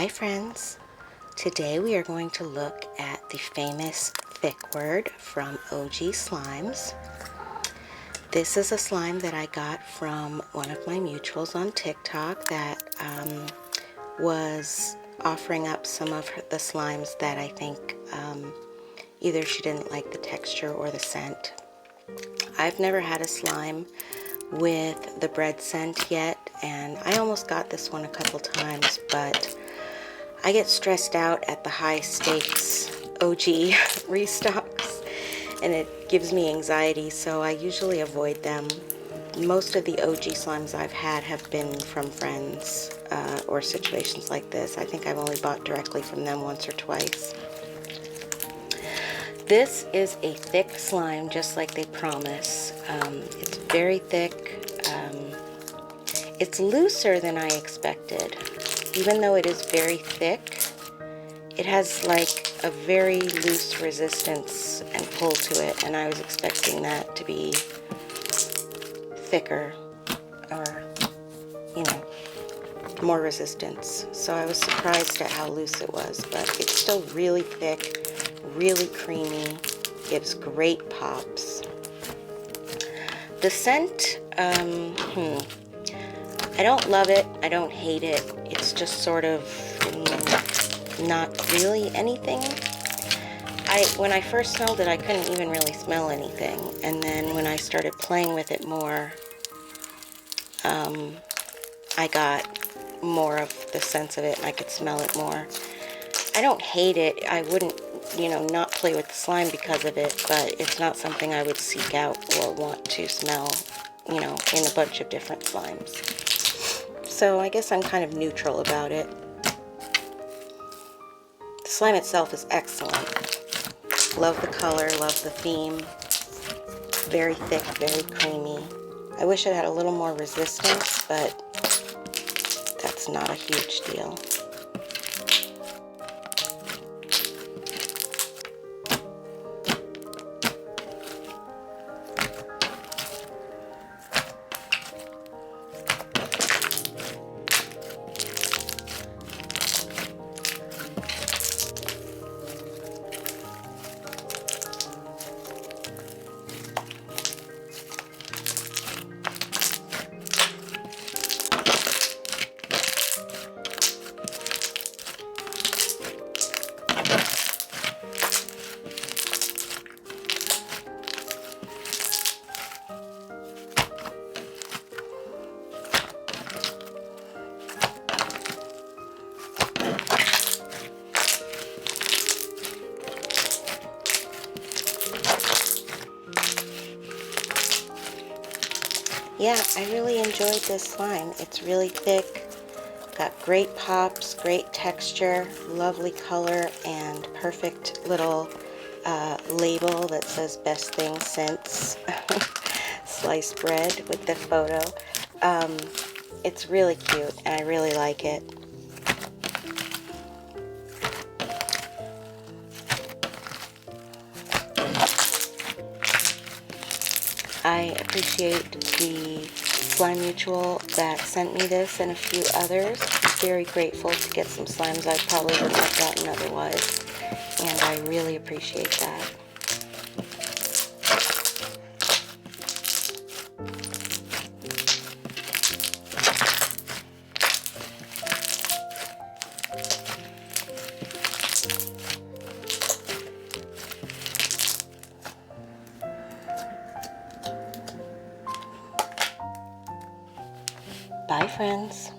Hi friends! Today we are going to look at the famous Thickward from OG Slimes. This is a slime that I got from one of my mutuals on TikTok that was offering up some of the slimes that I think either she didn't like the texture or the scent. I've never had a slime with the bread scent yet, and I almost got this one a couple times, but I get stressed out at the high stakes OG restocks and it gives me anxiety, so I usually avoid them. Most of the OG slimes I've had have been from friends or situations like this. I think I've only bought directly from them once or twice. This is a thick slime, just like they promise. It's very thick. It's looser than I expected. Even though it is very thick, it has like a very loose resistance and pull to it, and I was expecting that to be thicker or, you know, more resistance. So I was surprised at how loose it was, but it's still really thick, really creamy, gives great pops. The scent, I don't love it, I don't hate it, it's just sort of not really anything. When I first smelled it, I couldn't even really smell anything, and then when I started playing with it more, I got more of the sense of it and I could smell it more. I don't hate it, I wouldn't, you know, not play with the slime because of it, but it's not something I would seek out or want to smell, you know, in a bunch of different slimes. So I guess I'm kind of neutral about it. The slime itself is excellent. Love the color, love the theme. Very thick, very creamy. I wish it had a little more resistance, but that's not a huge deal. Yeah, I really enjoyed this slime. It's really thick, got great pops, great texture, lovely color, and perfect little label that says best thing since sliced bread with the photo. It's really cute and I really like it. I appreciate the slime mutual that sent me this and a few others. I'm very grateful to get some slimes I probably wouldn't have gotten otherwise, and I really appreciate that. Bye, friends.